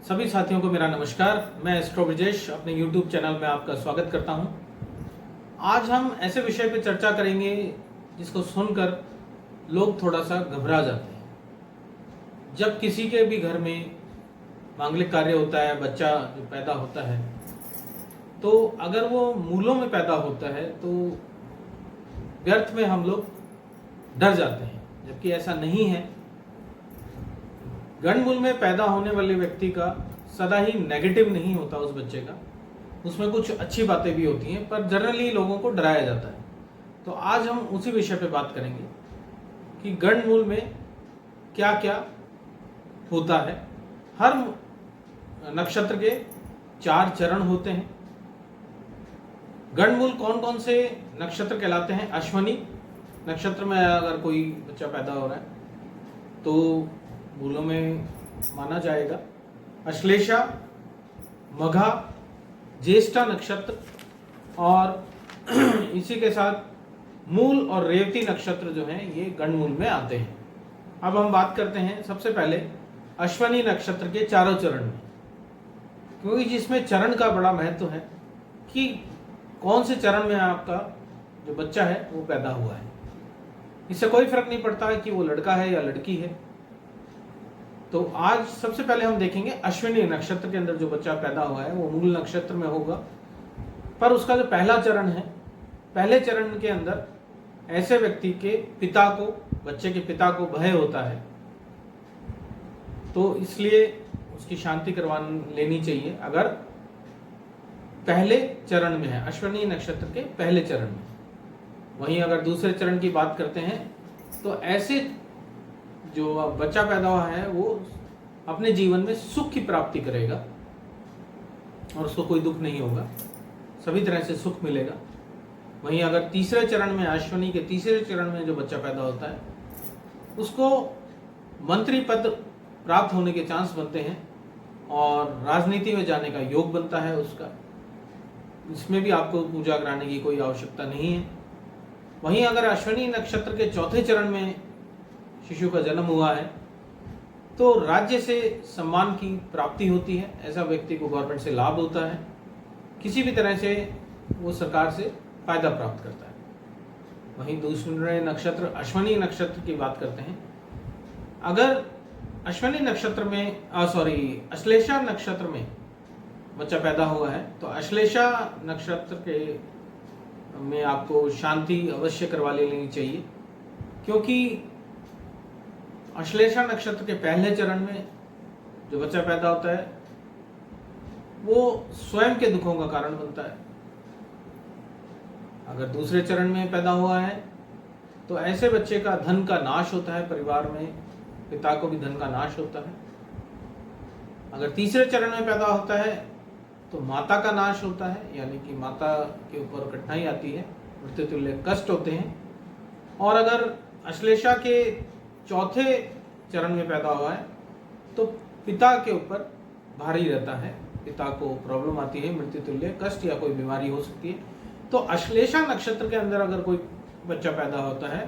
सभी साथियों को मेरा नमस्कार। मैं एस्ट्रो ब्रजेश अपने YouTube चैनल में आपका स्वागत करता हूं। आज हम ऐसे विषय पर चर्चा करेंगे जिसको सुनकर लोग थोड़ा सा घबरा जाते हैं। जब किसी के भी घर में मांगलिक कार्य होता है, बच्चा जो पैदा होता है, तो अगर वो मूलों में पैदा होता है तो व्यर्थ में हम लोग डर जाते हैं, जबकि ऐसा नहीं है। गंडमूल में पैदा होने वाले व्यक्ति का सदा ही नेगेटिव नहीं होता उस बच्चे का, उसमें कुछ अच्छी बातें भी होती हैं, पर जनरली लोगों को डराया जाता है। तो आज हम उसी विषय पे बात करेंगे कि गंडमूल में क्या क्या होता है। हर नक्षत्र के 4 चरण होते हैं। गंडमूल कौन कौन से नक्षत्र कहलाते हैं? अश्वनी नक्षत्र में अगर कोई बच्चा पैदा हो रहा है तो मूलों में माना जाएगा। अश्लेषा, मघा, ज्येष्ठा नक्षत्र और इसी के साथ मूल और रेवती नक्षत्र जो हैं ये गंडमूल में आते हैं। अब हम बात करते हैं सबसे पहले अश्वनी नक्षत्र के 4 चरण में, क्योंकि जिसमें चरण का बड़ा महत्व है कि कौन से चरण में आपका जो बच्चा है वो पैदा हुआ है। इससे कोई फर्क नहीं पड़ता है कि वो लड़का है या लड़की है। तो आज सबसे पहले हम देखेंगे अश्विनी नक्षत्र के अंदर जो बच्चा पैदा हुआ है वो मूल नक्षत्र में होगा, पर उसका जो पहला चरण है, पहले चरण के अंदर ऐसे व्यक्ति के पिता को, बच्चे के पिता को भय होता है, तो इसलिए उसकी शांति करवा लेनी चाहिए अगर पहले चरण में है, अश्विनी नक्षत्र के पहले चरण में। वहीं अगर दूसरे चरण की बात करते हैं तो ऐसे जो बच्चा पैदा हुआ है वो अपने जीवन में सुख की प्राप्ति करेगा और उसको कोई दुख नहीं होगा, सभी तरह से सुख मिलेगा। वहीं अगर तीसरे चरण में, अश्विनी के तीसरे चरण में जो बच्चा पैदा होता है उसको मंत्री पद प्राप्त होने के चांस बनते हैं और राजनीति में जाने का योग बनता है उसका। इसमें भी आपको पूजा कराने की कोई आवश्यकता नहीं है। वहीं अगर अश्विनी नक्षत्र के चौथे चरण में शिशु का जन्म हुआ है तो राज्य से सम्मान की प्राप्ति होती है, ऐसा व्यक्ति को गवर्नमेंट से लाभ होता है, किसी भी तरह से वो सरकार से फायदा प्राप्त करता है। वहीं दूसरे नक्षत्र अश्विनी नक्षत्र की बात करते हैं। अगर अश्विनी नक्षत्र में अश्लेषा नक्षत्र में बच्चा पैदा हुआ है तो अश्लेषा नक्षत्र के में आपको शांति अवश्य करवा लेनी चाहिए, क्योंकि अश्लेषा नक्षत्र के पहले चरण में जो बच्चा पैदा होता है वो स्वयं के दुखों का कारण बनता है। अगर दूसरे चरण में पैदा हुआ है तो ऐसे बच्चे का धन का नाश होता है, परिवार में पिता को भी धन का नाश होता है। अगर तीसरे चरण में पैदा होता है तो माता का नाश होता है, यानी कि माता के ऊपर कठिनाई आती है, मृत्यु तुल्य कष्ट होते हैं। और अगर अश्लेषा के चौथे चरण में पैदा हुआ है तो पिता के ऊपर भारी रहता है, पिता को प्रॉब्लम आती है, मृत्यु तुल्य कष्ट या कोई बीमारी हो सकती है। तो अश्लेषा नक्षत्र के अंदर अगर कोई बच्चा पैदा होता है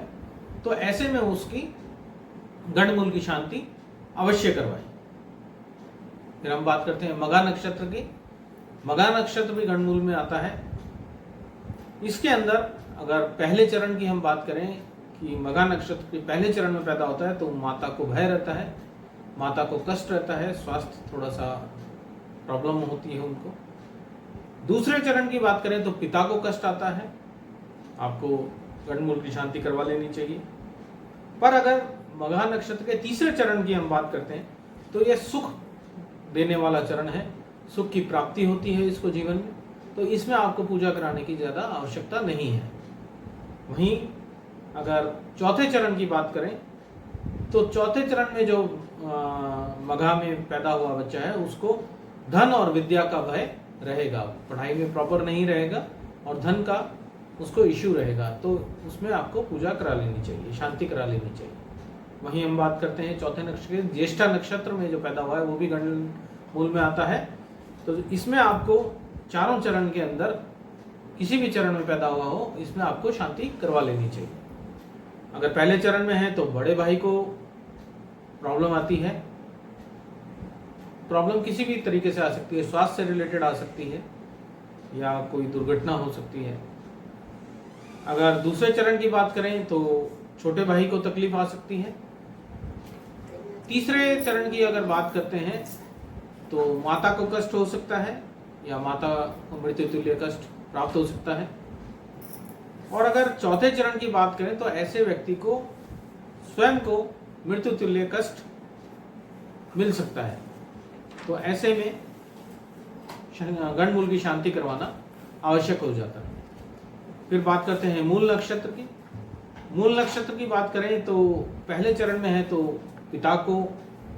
तो ऐसे में उसकी गंडमूल की शांति अवश्य करवाएं। फिर हम बात करते हैं मघा नक्षत्र की। मघा नक्षत्र भी गंडमूल में आता है। इसके अंदर अगर पहले चरण की हम बात करें कि मघा नक्षत्र के पहले चरण में पैदा होता है तो माता को भय रहता है, माता को कष्ट रहता है, स्वास्थ्य थोड़ा सा प्रॉब्लम होती है उनको। दूसरे चरण की बात करें तो पिता को कष्ट आता है, आपको गंडमूल की शांति करवा लेनी चाहिए। पर अगर मघा नक्षत्र के तीसरे चरण की हम बात करते हैं तो यह सुख देने वाला चरण है, सुख की प्राप्ति होती है इसको जीवन में, तो इसमें आपको पूजा कराने की ज़्यादा आवश्यकता नहीं है। वहीं अगर चौथे चरण की बात करें तो चौथे चरण में जो मघा में पैदा हुआ बच्चा है उसको धन और विद्या का भय रहेगा, पढ़ाई में प्रॉपर नहीं रहेगा और धन का उसको इश्यू रहेगा, तो उसमें आपको पूजा करा लेनी चाहिए, शांति करा लेनी चाहिए। वहीं हम बात करते हैं चौथे नक्षत्र, ज्येष्ठा नक्षत्र में जो पैदा हुआ है वो भी गंडमूल में आता है। तो इसमें आपको चारों चरण के अंदर किसी भी चरण में पैदा हुआ हो, इसमें आपको शांति करवा लेनी चाहिए। अगर पहले चरण में है तो बड़े भाई को प्रॉब्लम आती है, प्रॉब्लम किसी भी तरीके से आ सकती है, स्वास्थ्य से रिलेटेड आ सकती है या कोई दुर्घटना हो सकती है। अगर दूसरे चरण की बात करें तो छोटे भाई को तकलीफ आ सकती है। तीसरे चरण की अगर बात करते हैं तो माता को कष्ट हो सकता है या माता को मृत्यु तुल्य कष्ट प्राप्त हो सकता है। और अगर चौथे चरण की बात करें तो ऐसे व्यक्ति को स्वयं को मृत्यु तुल्य कष्ट मिल सकता है। तो ऐसे में गंडमूल की शांति करवाना आवश्यक हो जाता है। फिर बात करते हैं मूल नक्षत्र की। मूल नक्षत्र की बात करें तो पहले चरण में है तो पिता को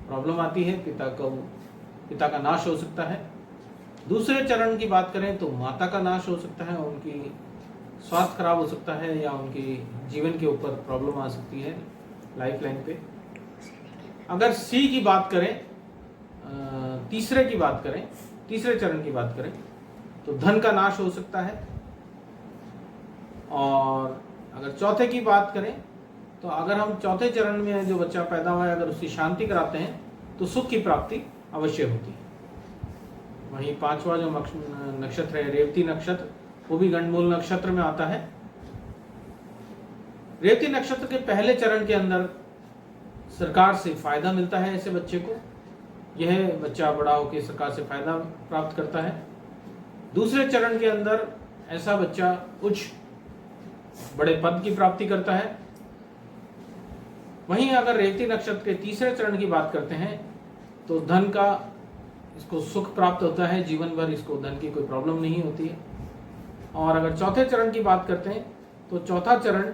प्रॉब्लम आती है, पिता का नाश हो सकता है। दूसरे चरण की बात करें तो माता का नाश हो सकता है, उनकी स्वास्थ्य खराब हो सकता है या उनकी जीवन के ऊपर प्रॉब्लम आ सकती है लाइफ लाइन पे। अगर सी की बात करें, तीसरे चरण की बात करें तो धन का नाश हो सकता है। और अगर चौथे की बात करें तो अगर हम चौथे चरण में जो बच्चा पैदा हुआ है अगर उसकी शांति कराते हैं तो सुख की प्राप्ति अवश्य होती है। वहीं पांचवा जो नक्षत्र है रेवती नक्षत्र, वो भी गंडमूल नक्षत्र में आता है। रेवती नक्षत्र के पहले चरण के अंदर सरकार से फायदा मिलता है ऐसे बच्चे को, यह बच्चा बड़ा होकर सरकार से फायदा प्राप्त करता है। दूसरे चरण के अंदर ऐसा बच्चा उच्च बड़े पद की प्राप्ति करता है। वहीं अगर रेवती नक्षत्र के तीसरे चरण की बात करते हैं तो धन का इसको सुख प्राप्त होता है, जीवन भर इसको धन की कोई प्रॉब्लम नहीं होती है। और अगर चौथे चरण की बात करते हैं तो चौथा चरण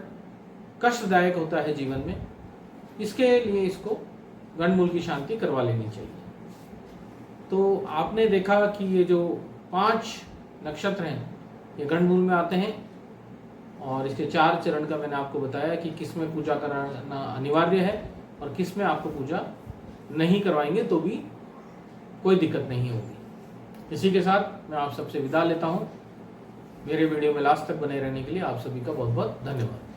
कष्टदायक होता है जीवन में, इसके लिए इसको गंडमूल की शांति करवा लेनी चाहिए। तो आपने देखा कि ये जो 5 नक्षत्र हैं ये गंडमूल में आते हैं और इसके 4 चरण का मैंने आपको बताया कि किस में पूजा कराना अनिवार्य है और किस में आपको पूजा नहीं करवाएंगे तो भी कोई दिक्कत नहीं होगी। इसी के साथ मैं आप सबसे विदा लेता हूँ। मेरे वीडियो में लास्ट तक बने रहने के लिए आप सभी का बहुत बहुत धन्यवाद।